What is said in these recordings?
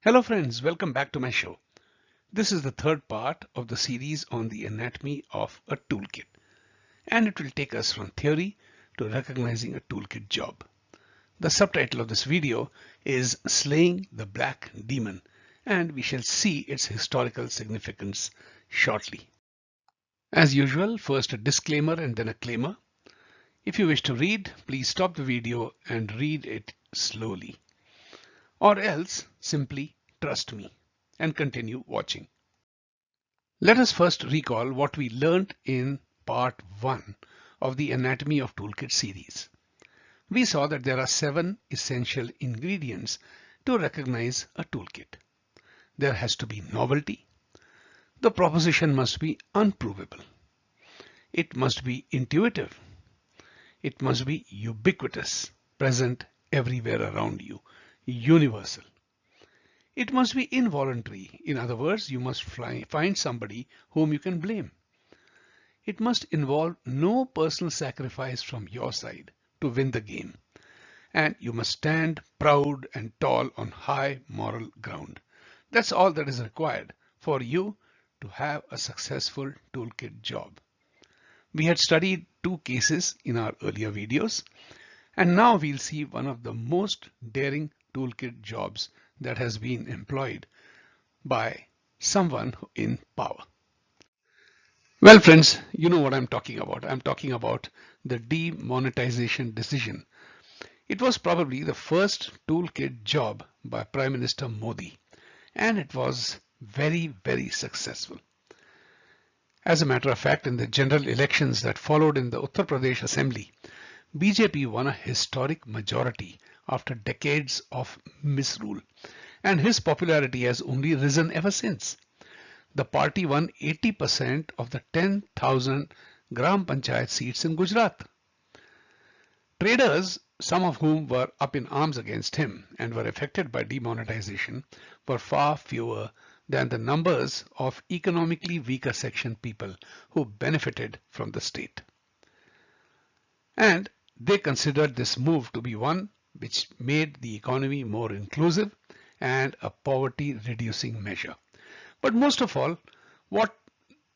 Hello friends, welcome back to my show. This is the third part of the series on the anatomy of a toolkit, and it will take us from theory to recognizing a toolkit job. The subtitle of this video is Slaying the Black Demon, and we shall see its historical significance shortly. As usual, first a disclaimer and then a claimer. If you wish to read, please stop the video and read it slowly. Or else simply trust me and continue watching. Let us first recall what we learned in part 1 of the Anatomy of Toolkit series. We saw that there are 7 essential ingredients to recognize a toolkit. There has to be novelty. The proposition must be unprovable. It must be intuitive. It must be ubiquitous, present everywhere around you, universal. It must be involuntary. In other words, you must find somebody whom you can blame. It must involve no personal sacrifice from your side to win the game. And you must stand proud and tall on high moral ground. That's all that is required for you to have a successful toolkit job. We had studied 2 cases in our earlier videos, and now we'll see one of the most daring toolkit jobs that has been employed by someone in power. Well, friends, you know what I'm talking about. I'm talking about the demonetization decision. It was probably the first toolkit job by Prime Minister Modi, and it was very, very successful. As a matter of fact, in the general elections that followed in the Uttar Pradesh Assembly, BJP won a historic majority after decades of misrule, and his popularity has only risen ever since. The party won 80% of the 10,000 Gram Panchayat seats in Gujarat. Traders, some of whom were up in arms against him and were affected by demonetization, were far fewer than the numbers of economically weaker section people who benefited from the state. And they considered this move to be one which made the economy more inclusive and a poverty reducing measure. But most of all, what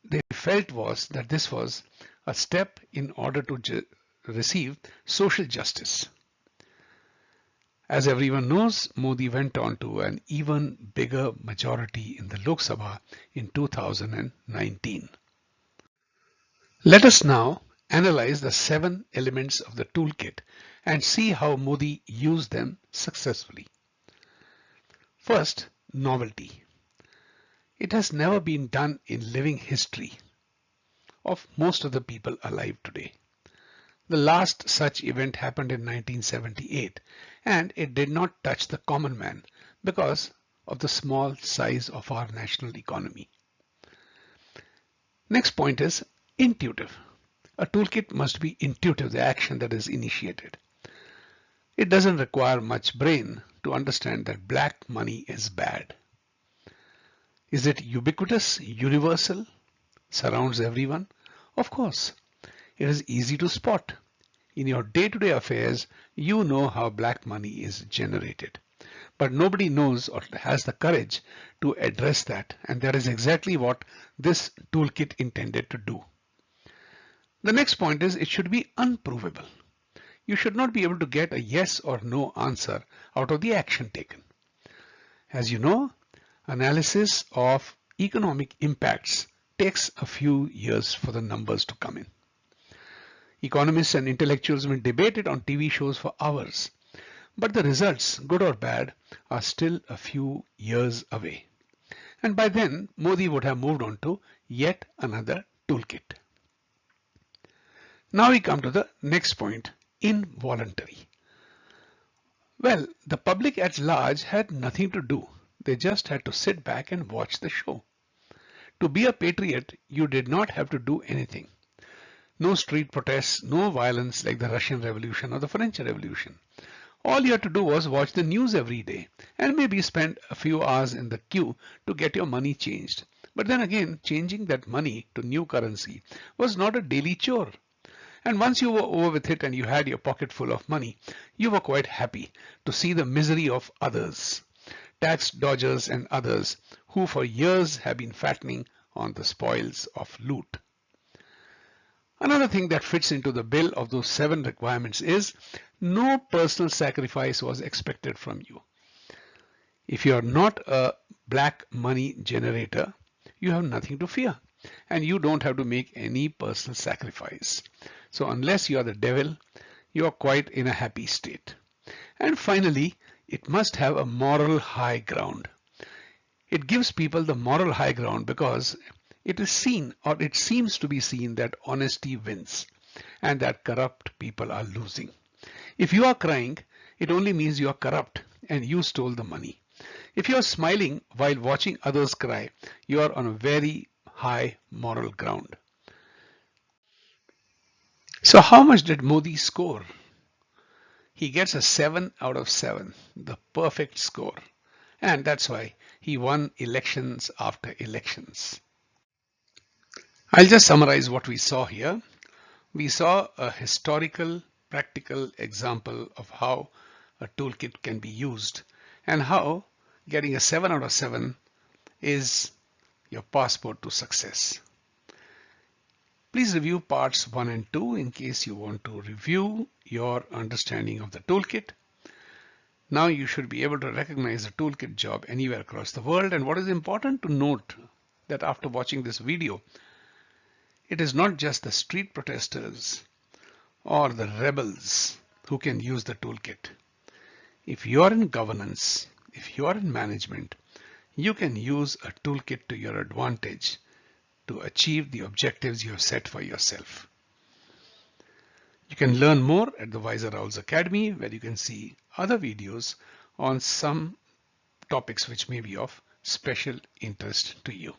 they felt was that this was a step in order to receive social justice. As everyone knows, Modi went on to an even bigger majority in the Lok Sabha in 2019. Let us now analyze the 7 elements of the toolkit and see how Modi used them successfully. First, novelty. It has never been done in living history of most of the people alive today. The last such event happened in 1978, and it did not touch the common man because of the small size of our national economy. Next point is intuitive. A toolkit must be intuitive, the action that is initiated. It doesn't require much brain to understand that black money is bad. Is it ubiquitous, universal, surrounds everyone? Of course. It is easy to spot. In your day-to-day affairs, you know how black money is generated. But nobody knows or has the courage to address that, and that is exactly what this toolkit intended to do. The next point is it should be unprovable. You should not be able to get a yes or no answer out of the action taken. As you know, analysis of economic impacts takes a few years for the numbers to come in. Economists and intellectuals will debate it on TV shows for hours, but the results, good or bad, are still a few years away. And by then, Modi would have moved on to yet another toolkit. Now we come to the next point, involuntary. Well, the public at large had nothing to do. They just had to sit back and watch the show. To be a patriot, you did not have to do anything. No street protests, no violence like the Russian Revolution or the French Revolution. All you had to do was watch the news every day and maybe spend a few hours in the queue to get your money changed. But then again, changing that money to new currency was not a daily chore. And once you were over with it and you had your pocket full of money, you were quite happy to see the misery of others, tax dodgers and others who for years have been fattening on the spoils of loot. Another thing that fits into the bill of those 7 requirements is no personal sacrifice was expected from you. If you are not a black money generator, you have nothing to fear and you don't have to make any personal sacrifice. So unless you are the devil, you are quite in a happy state. And finally, it must have a moral high ground. It gives people the moral high ground because it is seen, or it seems to be seen, that honesty wins and that corrupt people are losing. If you are crying, it only means you are corrupt and you stole the money. If you are smiling while watching others cry, you are on a very high moral ground. So how much did Modi score? He gets a 7 out of 7, the perfect score. And that's why he won elections after elections. I'll just summarize what we saw here. We saw a historical, practical example of how a toolkit can be used and how getting a 7 out of 7 is your passport to success. Please review parts 1 and 2 in case you want to review your understanding of the toolkit. Now you should be able to recognize a toolkit job anywhere across the world. And what is important to note that after watching this video, it is not just the street protesters or the rebels who can use the toolkit. If you are in governance, if you are in management, you can use a toolkit to your advantage to achieve the objectives you have set for yourself. You can learn more at the Wiser Owls Academy, where you can see other videos on some topics which may be of special interest to you.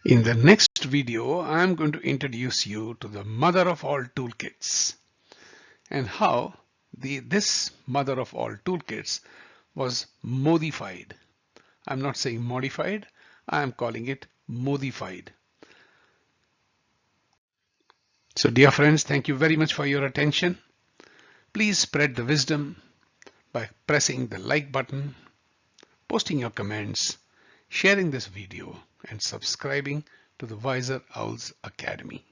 In the next video, I am going to introduce you to the mother of all toolkits and how this mother of all toolkits was modified. I'm not saying modified, I am calling it modified. So dear friends, thank you very much for your attention. Please spread the wisdom by pressing the like button, posting your comments, sharing this video, and subscribing to the Wiser Owls Academy.